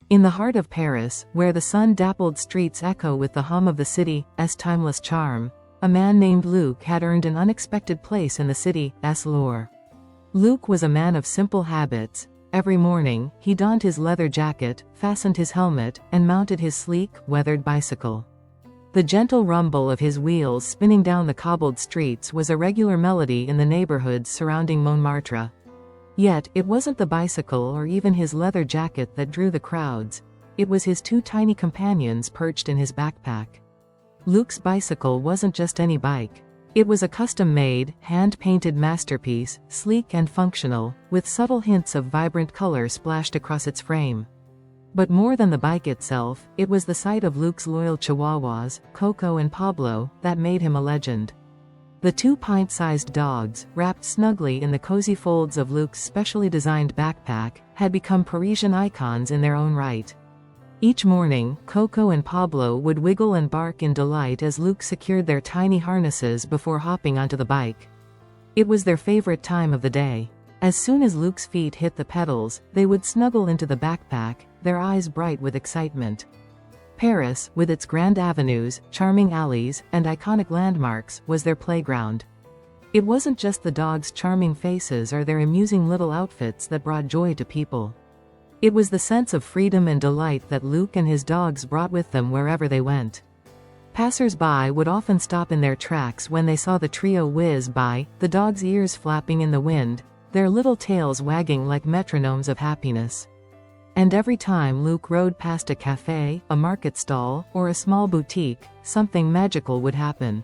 In the heart of Paris, where the sun-dappled streets echo with the hum of the city's timeless charm, a man named Luc had earned an unexpected place in the city's lore. Luc was a man of simple habits. Every morning, he donned his leather jacket, fastened his helmet, and mounted his sleek, weathered bicycle. The gentle rumble of his wheels spinning down the cobbled streets was a regular melody in the neighborhoods surrounding Montmartre. Yet, it wasn't the bicycle or even his leather jacket that drew the crowds. It was his two tiny companions perched in his backpack. Luc's bicycle wasn't just any bike. It was a custom-made, hand-painted masterpiece, sleek and functional, with subtle hints of vibrant color splashed across its frame. But more than the bike itself, it was the sight of Luc's loyal Chihuahuas, Coco and Pablo, that made him a legend. The two pint-sized dogs, wrapped snugly in the cozy folds of Luc's specially designed backpack, had become Parisian icons in their own right. Each morning, Coco and Pablo would wiggle and bark in delight as Luc secured their tiny harnesses before hopping onto the bike. It was their favorite time of the day. As soon as Luc's feet hit the pedals, they would snuggle into the backpack, their eyes bright with excitement. Paris, with its grand avenues, charming alleys, and iconic landmarks, was their playground. It wasn't just the dogs' charming faces or their amusing little outfits that brought joy to people. It was the sense of freedom and delight that Luc and his dogs brought with them wherever they went. Passers-by would often stop in their tracks when they saw the trio whiz by, the dogs' ears flapping in the wind, their little tails wagging like metronomes of happiness. And every time Luc rode past a cafe, a market stall, or a small boutique, something magical would happen.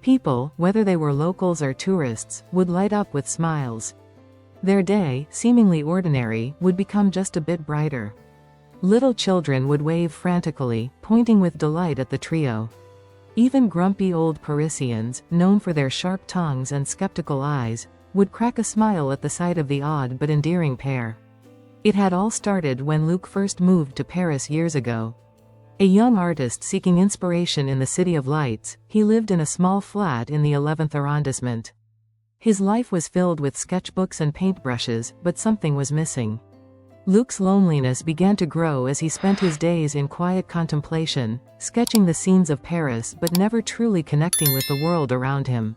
People, whether they were locals or tourists, would light up with smiles. Their day, seemingly ordinary, would become just a bit brighter. Little children would wave frantically, pointing with delight at the trio. Even grumpy old Parisians, known for their sharp tongues and skeptical eyes, would crack a smile at the sight of the odd but endearing pair. It had all started when Luc first moved to Paris years ago. A young artist seeking inspiration in the City of Lights, he lived in a small flat in the 11th arrondissement. His life was filled with sketchbooks and paintbrushes, but something was missing. Luc's loneliness began to grow as he spent his days in quiet contemplation, sketching the scenes of Paris but never truly connecting with the world around him.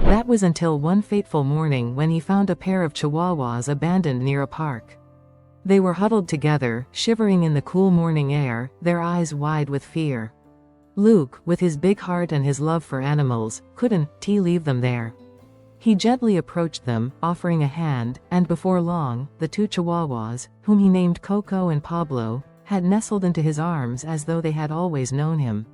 That was until one fateful morning when he found a pair of Chihuahuas abandoned near a park. They were huddled together, shivering in the cool morning air, their eyes wide with fear. Luc, with his big heart and his love for animals, couldn't leave them there. He gently approached them, offering a hand, and before long, the two Chihuahuas, whom he named Coco and Pablo, had nestled into his arms as though they had always known him.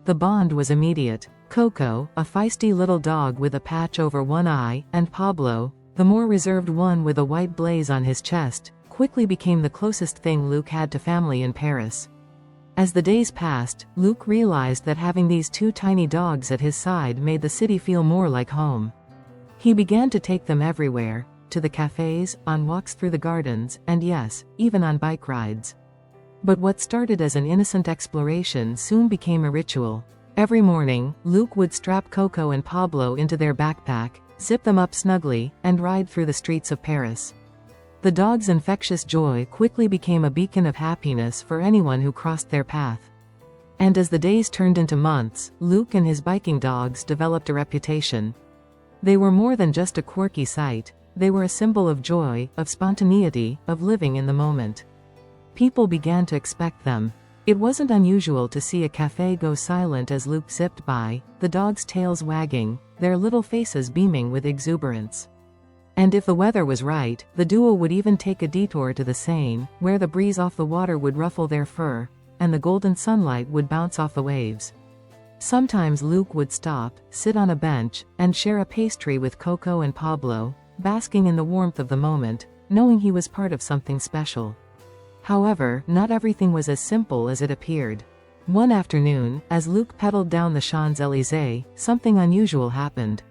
The bond was immediate. Coco, a feisty little dog with a patch over one eye, and Pablo, the more reserved one with a white blaze on his chest, quickly became the closest thing Luc had to family in Paris. As the days passed, Luc realized that having these two tiny dogs at his side made the city feel more like home. He began to take them everywhere, to the cafes, on walks through the gardens, and yes, even on bike rides. But what started as an innocent exploration soon became a ritual. Every morning, Luc would strap Coco and Pablo into their backpack, zip them up snugly, and ride through the streets of Paris. The dog's infectious joy quickly became a beacon of happiness for anyone who crossed their path. And as the days turned into months, Luc and his biking dogs developed a reputation. They were more than just a quirky sight. They were a symbol of joy, of spontaneity, of living in the moment. People began to expect them. It wasn't unusual to see a cafe go silent as Luc zipped by, the dogs' tails wagging, their little faces beaming with exuberance. And if the weather was right, the duo would even take a detour to the Seine, where the breeze off the water would ruffle their fur, and the golden sunlight would bounce off the waves. Sometimes Luc would stop, sit on a bench, and share a pastry with Coco and Pablo, basking in the warmth of the moment, knowing he was part of something special. However, not everything was as simple as it appeared. One afternoon, as Luc pedaled down the Champs-Élysées, something unusual happened.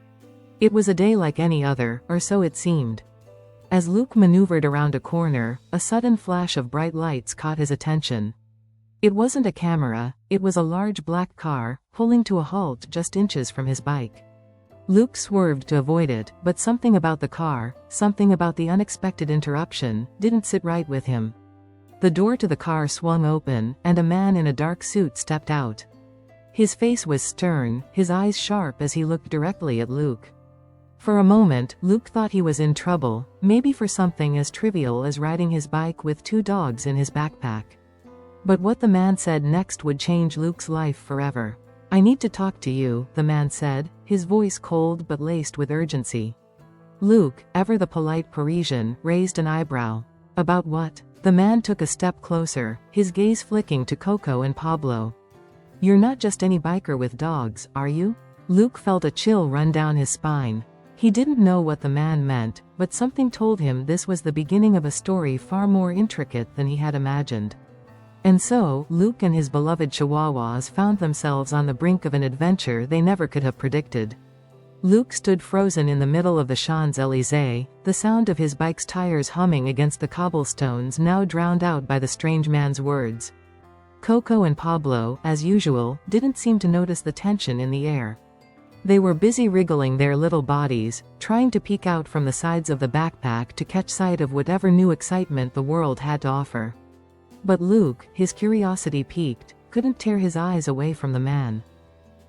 It was a day like any other, or so it seemed. As Luc maneuvered around a corner, a sudden flash of bright lights caught his attention. It wasn't a camera, it was a large black car, pulling to a halt just inches from his bike. Luc swerved to avoid it, but something about the car, something about the unexpected interruption, didn't sit right with him. The door to the car swung open, and a man in a dark suit stepped out. His face was stern, his eyes sharp as he looked directly at Luke. For a moment, Luke thought he was in trouble, maybe for something as trivial as riding his bike with 2 dogs in his backpack. But what the man said next would change Luke's life forever. "I need to talk to you," the man said, his voice cold but laced with urgency. Luke, ever the polite Parisian, raised an eyebrow. "About what?" The man took a step closer, his gaze flicking to Coco and Pablo. "You're not just any biker with dogs, are you?" Luke felt a chill run down his spine. He didn't know what the man meant, but something told him this was the beginning of a story far more intricate than he had imagined. And so, Luke and his beloved Chihuahuas found themselves on the brink of an adventure they never could have predicted. Luke stood frozen in the middle of the Champs-Élysées, the sound of his bike's tires humming against the cobblestones now drowned out by the strange man's words. Coco and Pablo, as usual, didn't seem to notice the tension in the air. They were busy wriggling their little bodies, trying to peek out from the sides of the backpack to catch sight of whatever new excitement the world had to offer. But Luke, his curiosity piqued, couldn't tear his eyes away from the man.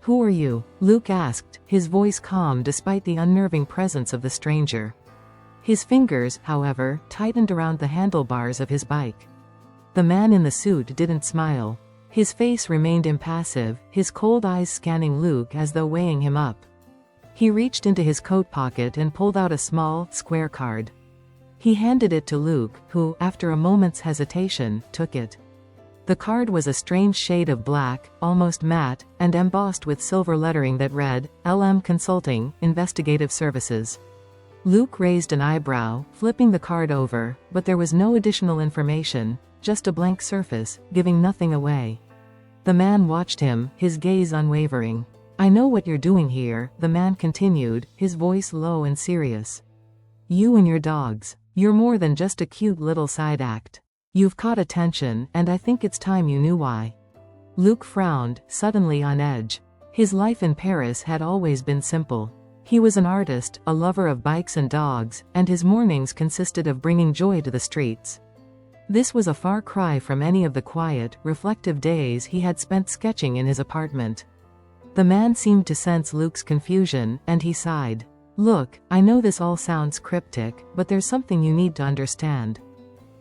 "Who are you?" Luke asked, his voice calm despite the unnerving presence of the stranger. His fingers, however, tightened around the handlebars of his bike. The man in the suit didn't smile. His face remained impassive, his cold eyes scanning Luke as though weighing him up. He reached into his coat pocket and pulled out a small, square card. He handed it to Luke, who, after a moment's hesitation, took it. The card was a strange shade of black, almost matte, and embossed with silver lettering that read, "LM Consulting, Investigative Services." Luke raised an eyebrow, flipping the card over, but there was no additional information, just a blank surface, giving nothing away. The man watched him, his gaze unwavering. "I know what you're doing here," the man continued, his voice low and serious. "You and your dogs. You're more than just a cute little side act. You've caught attention, and I think it's time you knew why." Luke frowned, suddenly on edge. His life in Paris had always been simple. He was an artist, a lover of bikes and dogs, and his mornings consisted of bringing joy to the streets. This was a far cry from any of the quiet, reflective days he had spent sketching in his apartment. The man seemed to sense Luke's confusion, and he sighed. "Look, I know this all sounds cryptic, but there's something you need to understand.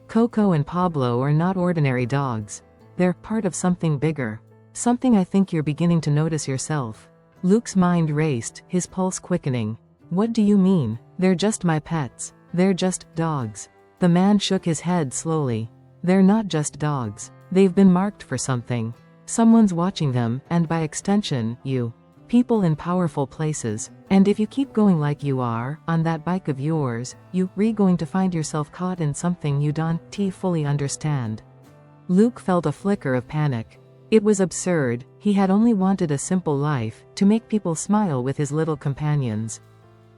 Coco and Pablo are not ordinary dogs. They're part of something bigger. Something I think you're beginning to notice yourself." Luke's mind raced, his pulse quickening. "What do you mean?" "They're just my pets. They're just dogs." The man shook his head slowly. "They're not just dogs. They've been marked for something. Someone's watching them, and by extension, you. People in powerful places. And if you keep going like you are, on that bike of yours, you're going to find yourself caught in something you don't fully understand." Luke felt a flicker of panic. It was absurd. He had only wanted a simple life, to make people smile with his little companions.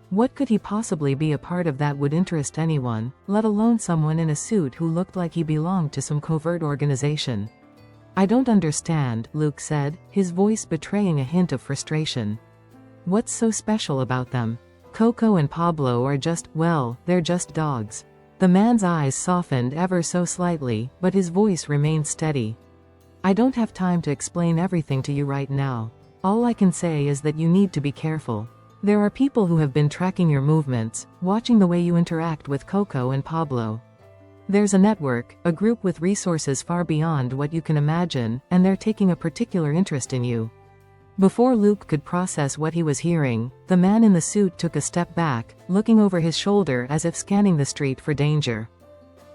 What could he possibly be a part of that would interest anyone, let alone someone in a suit who looked like he belonged to some covert organization? "I don't understand," Luke said, his voice betraying a hint of frustration. "What's so special about them? Coco and Pablo are just, well, they're just dogs." The man's eyes softened ever so slightly, but his voice remained steady. "I don't have time to explain everything to you right now. All I can say is that you need to be careful. There are people who have been tracking your movements, watching the way you interact with Coco and Pablo. There's a network, a group with resources far beyond what you can imagine, and they're taking a particular interest in you." Before Luke could process what he was hearing, the man in the suit took a step back, looking over his shoulder as if scanning the street for danger.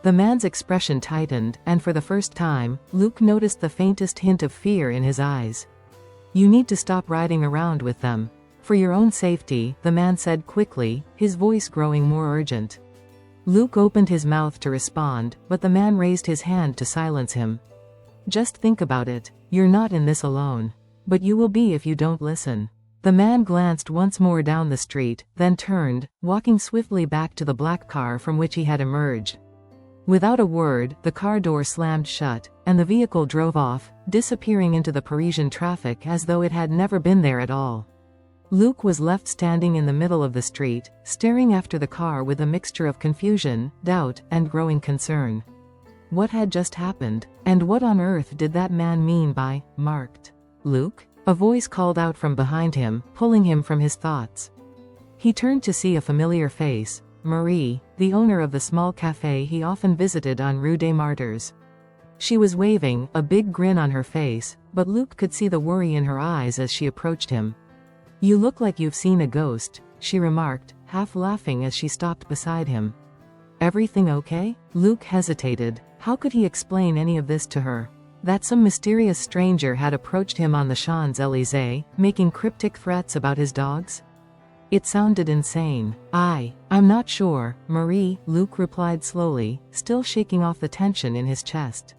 The man's expression tightened, and for the first time, Luke noticed the faintest hint of fear in his eyes. "You need to stop riding around with them. For your own safety," the man said quickly, his voice growing more urgent. Luke opened his mouth to respond, but the man raised his hand to silence him. "Just think about it. You're not in this alone. But you will be if you don't listen." The man glanced once more down the street, then turned, walking swiftly back to the black car from which he had emerged. Without a word, the car door slammed shut, and the vehicle drove off, disappearing into the Parisian traffic as though it had never been there at all. Luke was left standing in the middle of the street, staring after the car with a mixture of confusion, doubt, and growing concern. What had just happened? And what on earth did that man mean by marked? Luke? A voice called out from behind him, pulling him from his thoughts. He turned to see a familiar face, Marie, the owner of the small cafe he often visited on Rue des Martyrs. She was waving, a big grin on her face, but Luke could see the worry in her eyes as she approached him. "You look like you've seen a ghost," she remarked, half laughing as she stopped beside him. "Everything okay?" Luke hesitated. How could he explain any of this to her? That some mysterious stranger had approached him on the Champs-Élysées, making cryptic threats about his dogs? It sounded insane. I'm not sure, Marie, Luke replied slowly, still shaking off the tension in his chest.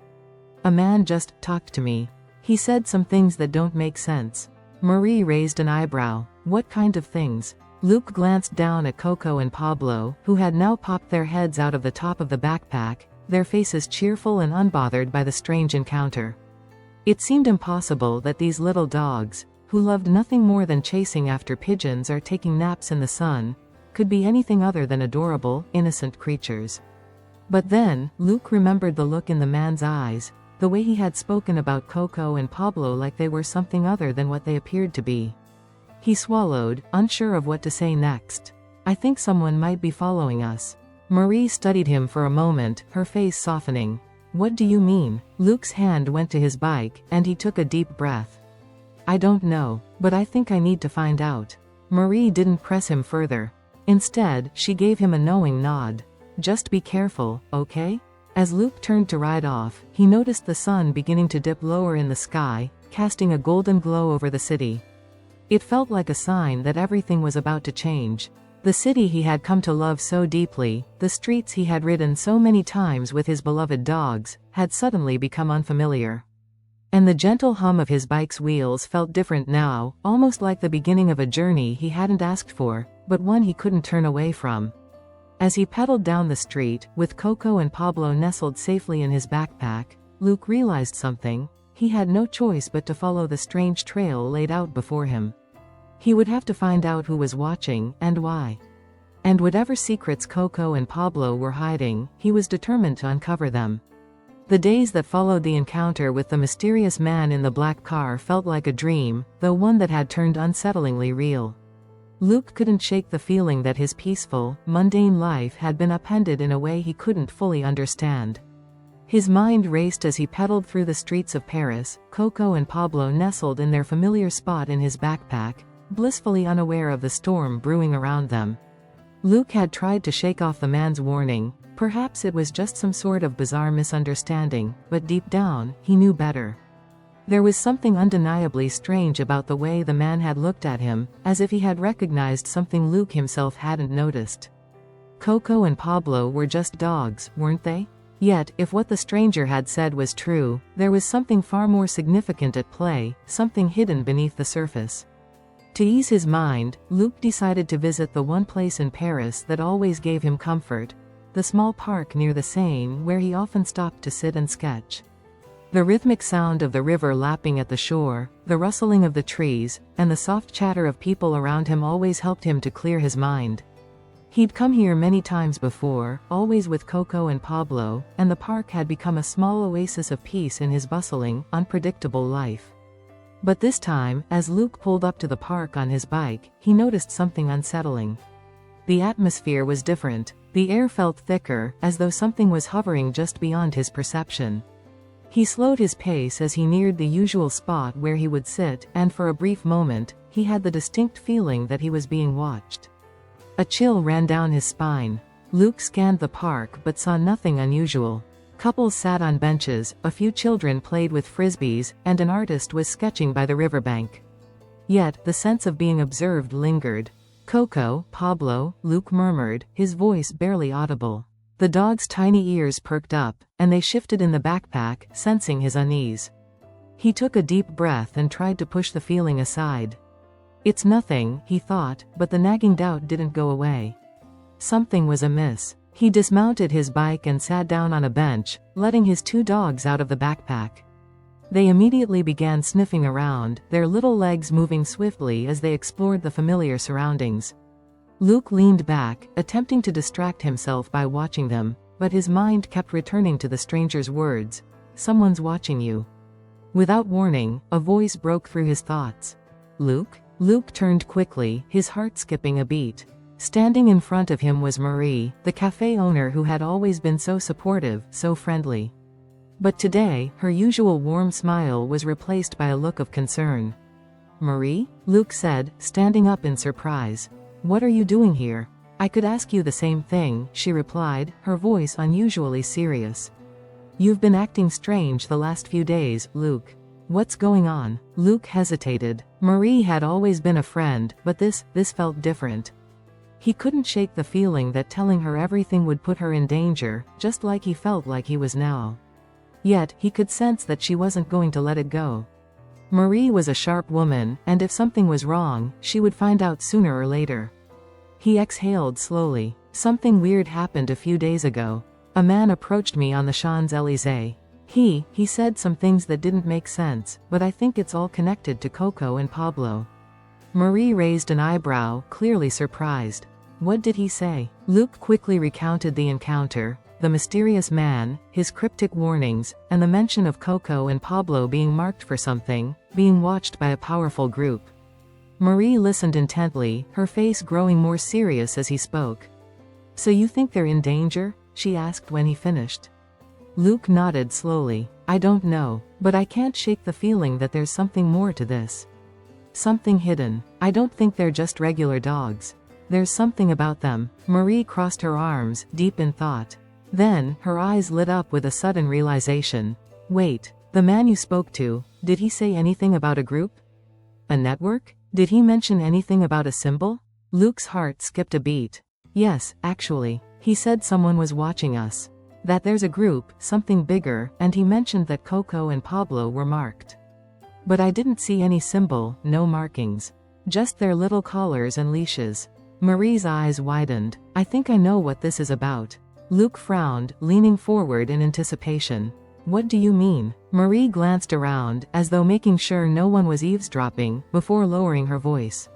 "A man just talked to me. He said some things that don't make sense." Marie raised an eyebrow. "What kind of things?" Luke glanced down at Coco and Pablo, who had now popped their heads out of the top of the backpack, their faces cheerful and unbothered by the strange encounter. It seemed impossible that these little dogs, who loved nothing more than chasing after pigeons or taking naps in the sun, could be anything other than adorable, innocent creatures. But then, Luke remembered the look in the man's eyes, the way he had spoken about Coco and Pablo like they were something other than what they appeared to be. He swallowed, unsure of what to say next. "I think someone might be following us." Marie studied him for a moment, her face softening. "What do you mean?" Luke's hand went to his bike, and he took a deep breath. "I don't know, but I think I need to find out." Marie didn't press him further. Instead, she gave him a knowing nod. "Just be careful, okay?" As Luke turned to ride off, he noticed the sun beginning to dip lower in the sky, casting a golden glow over the city. It felt like a sign that everything was about to change. The city he had come to love so deeply, the streets he had ridden so many times with his beloved dogs, had suddenly become unfamiliar. And the gentle hum of his bike's wheels felt different now, almost like the beginning of a journey he hadn't asked for, but one he couldn't turn away from. As he pedaled down the street, with Coco and Pablo nestled safely in his backpack, Luke realized something. He had no choice but to follow the strange trail laid out before him. He would have to find out who was watching, and why. And whatever secrets Coco and Pablo were hiding, he was determined to uncover them. The days that followed the encounter with the mysterious man in the black car felt like a dream, though one that had turned unsettlingly real. Luke couldn't shake the feeling that his peaceful, mundane life had been upended in a way he couldn't fully understand. His mind raced as he pedaled through the streets of Paris, Coco and Pablo nestled in their familiar spot in his backpack, blissfully unaware of the storm brewing around them. Luke had tried to shake off the man's warning. Perhaps it was just some sort of bizarre misunderstanding, but deep down, he knew better. There was something undeniably strange about the way the man had looked at him, as if he had recognized something Luke himself hadn't noticed. Coco and Pablo were just dogs, weren't they? Yet, if what the stranger had said was true, there was something far more significant at play, something hidden beneath the surface. To ease his mind, Luke decided to visit the one place in Paris that always gave him comfort, the small park near the Seine where he often stopped to sit and sketch. The rhythmic sound of the river lapping at the shore, the rustling of the trees, and the soft chatter of people around him always helped him to clear his mind. He'd come here many times before, always with Coco and Pablo, and the park had become a small oasis of peace in his bustling, unpredictable life. But this time, as Luke pulled up to the park on his bike, he noticed something unsettling. The atmosphere was different. The air felt thicker, as though something was hovering just beyond his perception. He slowed his pace as he neared the usual spot where he would sit, and for a brief moment, he had the distinct feeling that he was being watched. A chill ran down his spine. Luke scanned the park but saw nothing unusual. Couples sat on benches, a few children played with frisbees, and an artist was sketching by the riverbank. Yet, the sense of being observed lingered. "Coco, Pablo," Luke murmured, his voice barely audible. The dog's tiny ears perked up, and they shifted in the backpack, sensing his unease. He took a deep breath and tried to push the feeling aside. "It's nothing," he thought, but the nagging doubt didn't go away. Something was amiss. He dismounted his bike and sat down on a bench, letting his two dogs out of the backpack. They immediately began sniffing around, their little legs moving swiftly as they explored the familiar surroundings. Luke leaned back, attempting to distract himself by watching them, but his mind kept returning to the stranger's words. Someone's watching you. Without warning, a voice broke through his thoughts. Luke? Luke turned quickly, his heart skipping a beat. Standing in front of him was Marie, the cafe owner who had always been so supportive, so friendly. But today, her usual warm smile was replaced by a look of concern. Marie? Luke said, standing up in surprise. What are you doing here? I could ask you the same thing, she replied, her voice unusually serious. You've been acting strange the last few days, Luke. What's going on? Luke hesitated. Marie had always been a friend, but this felt different. He couldn't shake the feeling that telling her everything would put her in danger, just like he felt like he was now. Yet, he could sense that she wasn't going to let it go. Marie was a sharp woman, and if something was wrong, she would find out sooner or later. He exhaled slowly. Something weird happened a few days ago. A man approached me on the Champs-Élysées. He said some things that didn't make sense, but I think it's all connected to Coco and Pablo. Marie raised an eyebrow, clearly surprised. What did he say? Luke quickly recounted the encounter, the mysterious man, his cryptic warnings, and the mention of Coco and Pablo being marked for something, being watched by a powerful group. Marie listened intently, her face growing more serious as he spoke. So you think they're in danger? She asked when he finished. Luke nodded slowly. I don't know, but I can't shake the feeling that there's something more to this. Something hidden. I don't think they're just regular dogs. There's something about them. Marie crossed her arms, deep in thought. Then, her eyes lit up with a sudden realization. Wait, the man you spoke to, did he say anything about a group? A network? Did he mention anything about a symbol? Luke's heart skipped a beat. Yes, actually. He said someone was watching us. That there's a group, something bigger, and he mentioned that Coco and Pablo were marked. But I didn't see any symbol, no markings. Just their little collars and leashes. Marie's eyes widened. I think I know what this is about. Luke frowned, leaning forward in anticipation. What do you mean? Marie glanced around, as though making sure no one was eavesdropping, before lowering her voice.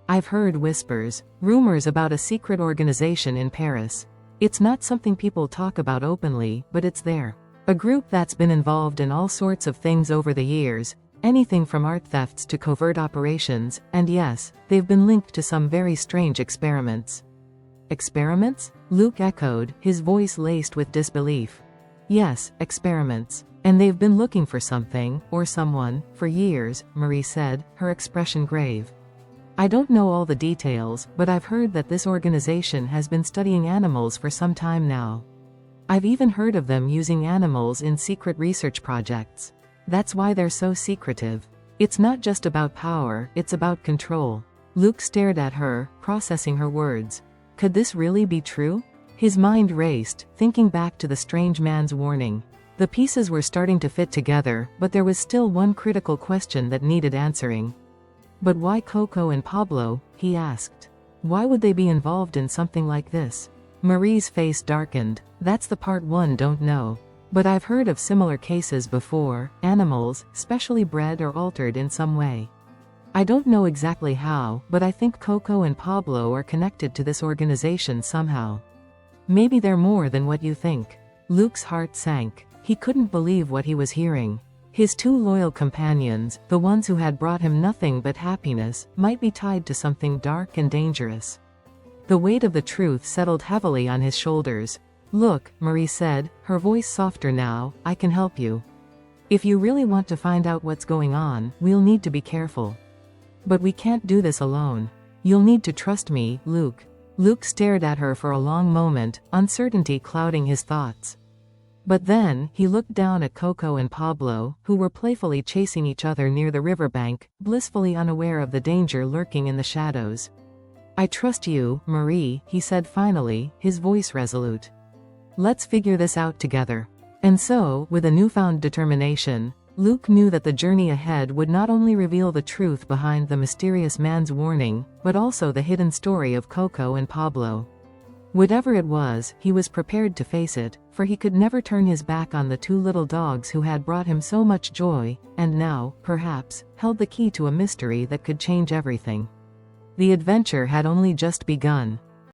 I've heard whispers, rumors about a secret organization in Paris. It's not something people talk about openly, but it's there. A group that's been involved in all sorts of things over the years, anything from art thefts to covert operations, and yes, they've been linked to some very strange experiments. Experiments? Luke echoed, his voice laced with disbelief. Yes, experiments. And they've been looking for something, or someone, for years, Marie said, her expression grave. I don't know all the details, but I've heard that this organization has been studying animals for some time now. I've even heard of them using animals in secret research projects. That's why they're so secretive. It's not just about power, it's about control. Luke stared at her, processing her words. Could this really be true? His mind raced, thinking back to the strange man's warning. The pieces were starting to fit together, but there was still one critical question that needed answering. But why Coco and Pablo? He asked. Why would they be involved in something like this? Marie's face darkened. That's the part one don't know. But I've heard of similar cases before, animals, specially bred or altered in some way. I don't know exactly how, but I think Coco and Pablo are connected to this organization somehow. Maybe they're more than what you think. Luke's heart sank. He couldn't believe what he was hearing. His two loyal companions, the ones who had brought him nothing but happiness, might be tied to something dark and dangerous. The weight of the truth settled heavily on his shoulders. Look, Marie said, her voice softer now, I can help you. If you really want to find out what's going on, we'll need to be careful. But we can't do this alone. You'll need to trust me, Luke. Luke stared at her for a long moment, uncertainty clouding his thoughts. But then, he looked down at Coco and Pablo, who were playfully chasing each other near the riverbank, blissfully unaware of the danger lurking in the shadows. I trust you, Marie, he said finally, his voice resolute. Let's figure this out together. And so, with a newfound determination, Luke knew that the journey ahead would not only reveal the truth behind the mysterious man's warning, but also the hidden story of Coco and Pablo. Whatever it was, he was prepared to face it, for he could never turn his back on the two little dogs who had brought him so much joy, and now, perhaps, held the key to a mystery that could change everything. The adventure had only just begun.